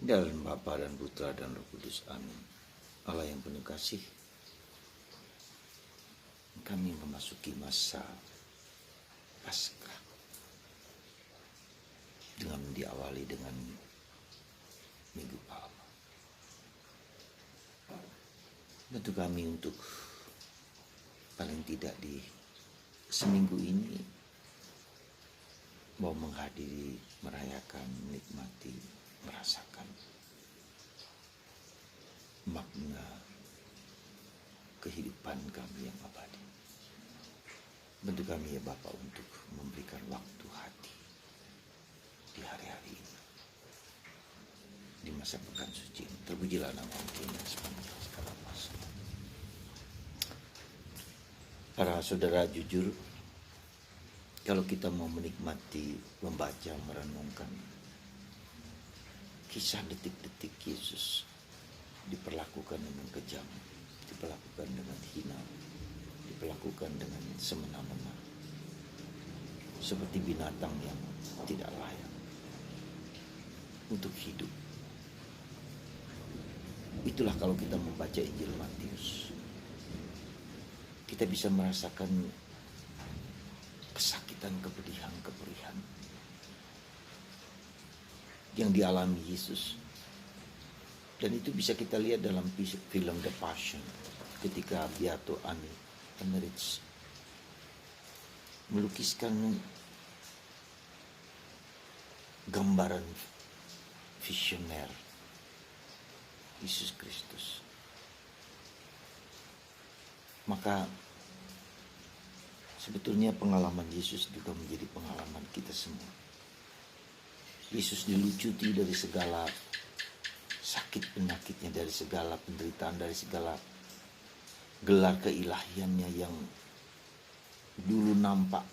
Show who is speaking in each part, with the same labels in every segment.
Speaker 1: Dalam Bapa dan Putra dan Roh Kudus, amin. Allah yang penuh kasih, kami memasuki masa Paskah dengan diawali dengan Minggu Palma. Tentu kami untuk paling tidak di seminggu ini mau menghadiri, merayakan, menikmati, merasakan makna kehidupan kami yang abadi. Bantu kami ya Bapa untuk memberikan waktu hati di hari-hari ini, di masa pekan suci. Terpujilah nama-Mu sepanjang segala masa. Para saudara, jujur, kalau kita mau menikmati, membaca, merenungkan kisah detik-detik Yesus diperlakukan dengan kejam, diperlakukan dengan hina, diperlakukan dengan semena-mena, seperti binatang yang tidak layak untuk hidup. Itulah kalau kita membaca Injil Matius, kita bisa merasakan kesakitan, kepedihan yang dialami Yesus. Dan itu bisa kita lihat dalam film The Passion, ketika Beato Anni Emmerich melukiskan gambaran visioner Yesus Kristus. Maka sebetulnya pengalaman Yesus juga menjadi pengalaman kita semua. Yesus dilucuti dari segala sakit penyakitnya, dari segala penderitaan, dari segala gelar keilahiannya yang dulu nampak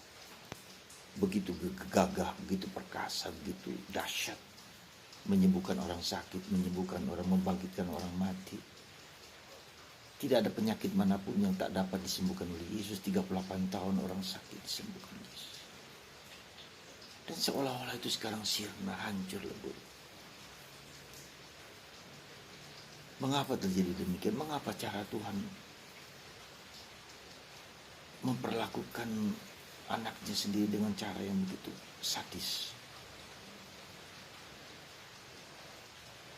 Speaker 1: begitu gagah, begitu perkasa, begitu dahsyat, menyembuhkan orang sakit, menyembuhkan orang, membangkitkan orang mati. Tidak ada penyakit manapun yang tak dapat disembuhkan oleh Yesus. 38 tahun orang sakit disembuhkan Yesus. Dan seolah-olah itu sekarang sirna, hancur, lebur. Mengapa terjadi demikian? Mengapa cara Tuhan memperlakukan anaknya sendiri dengan cara yang begitu sadis?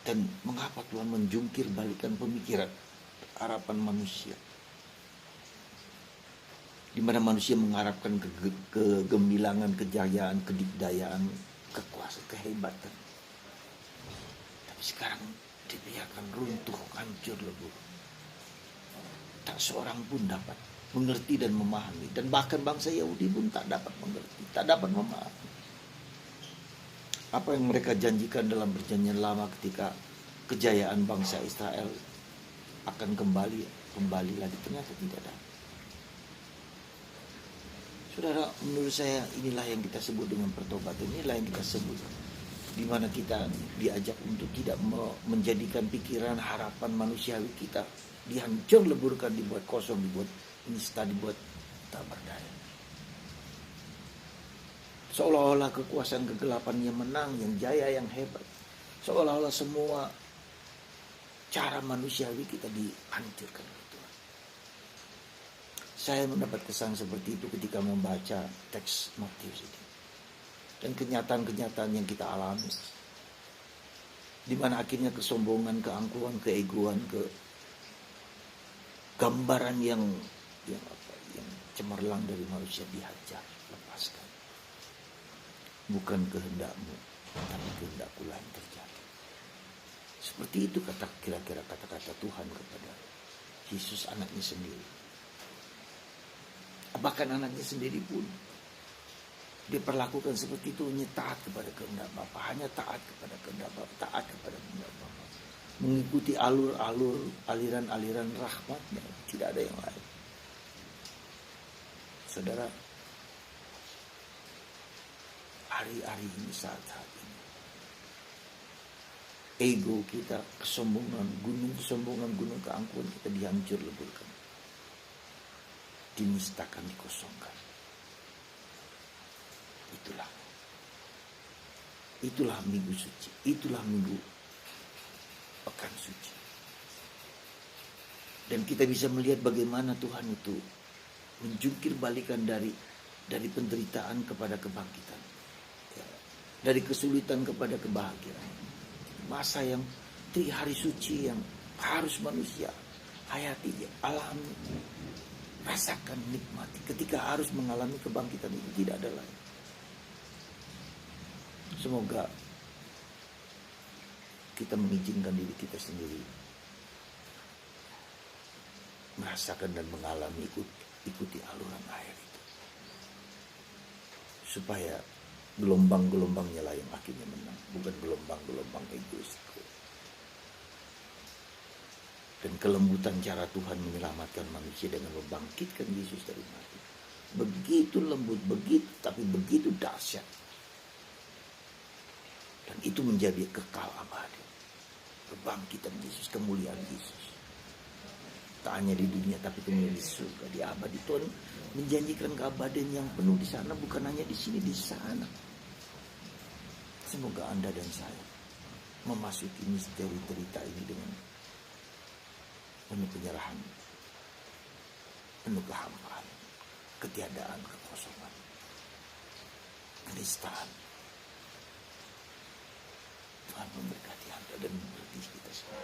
Speaker 1: Dan mengapa Tuhan menjungkir balikan pemikiran, harapan manusia, di mana manusia mengharapkan kegemilangan, kejayaan, kedikdayaan, kekuasaan, kehebatan. Tapi sekarang dibiarkan runtuh, hancur, lebur. Tak seorang pun dapat mengerti dan memahami. Dan bahkan bangsa Yahudi pun tak dapat mengerti, tak dapat memahami apa yang mereka janjikan dalam perjanjian lama ketika kejayaan bangsa Israel akan kembali lagi. Ternyata tidak ada. Saudara, menurut saya inilah yang kita sebut dengan pertobatan. Inilah yang kita sebut, di mana kita diajak untuk tidak menjadikan pikiran, harapan manusiawi kita dihancur leburkan, dibuat kosong, dibuat nista, dibuat tak berdaya. Seolah-olah kekuasaan kegelapan yang menang, yang jaya, yang hebat. Seolah-olah semua cara manusiawi kita dihancurkan oleh Tuhan. Saya mendapat kesan seperti itu ketika membaca teks Matius ini. Dan kenyataan-kenyataan yang kita alami, di mana akhirnya kesombongan, keangkuhan, keegoan, gambaran yang cemerlang dari manusia dihajar, lepaskan. Bukan kehendakmu, tapi kehendakku lah yang terjadi. Seperti itu kira-kira kata-kata Tuhan kepada Yesus, anaknya sendiri. Bahkan anaknya sendiri pun diperlakukan seperti itu, hanya taat kepada kehendak Bapa, hanya taat kepada kehendak Bapa, taat kepada kehendak Bapa, mengikuti aliran-aliran rahmatnya, tidak ada yang lain. Saudara, hari-hari ini, saat-saat ini, ego kita, kesombongan, gunung keangkuhan kita dihancur leburkan, dinistakan, dikosongkan. Itulah minggu suci, itulah minggu akan suci. Dan kita bisa melihat bagaimana Tuhan itu menjungkir balikan dari penderitaan kepada kebangkitan, ya, dari kesulitan kepada kebahagiaan. Masa yang hari suci yang harus manusia hayati, alami, rasakan, nikmati. Ketika harus mengalami kebangkitan itu tidak ada lain. Semoga kita mengizinkan diri kita sendiri merasakan dan mengalami, ikuti aluran air itu, supaya gelombang-gelombangnya lah yang akhirnya menang, bukan gelombang-gelombang egois. Dan kelembutan cara Tuhan menyelamatkan manusia dengan membangkitkan Yesus dari mati, begitu lembut, tapi begitu dahsyat. Dan itu menjadi kekal abadi. Kebangkitan Yesus, kemuliaan Yesus, tak hanya di dunia tapi kemudian di surga, di abadi. Tuhan menjanjikan keabadian yang penuh di sana, bukan hanya di sini, di sana. Semoga Anda dan saya memasuki misteri cerita ini dengan penuh penyerahan, penuh kehampaan, ketiadaan, kekosongan, kenistaan. Tuhan memberkati Anda dan memberkati kita semua.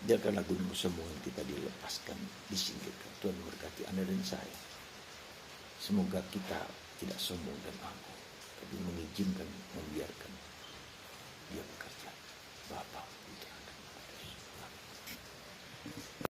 Speaker 1: Biarkanlah gunung semua yang kita dilepaskan, disingkirkan. Tuhan memberkati Anda dan saya. Semoga kita tidak sombong dan angkuh, tapi mengizinkan, membiarkan Dia bekerja. Bapa,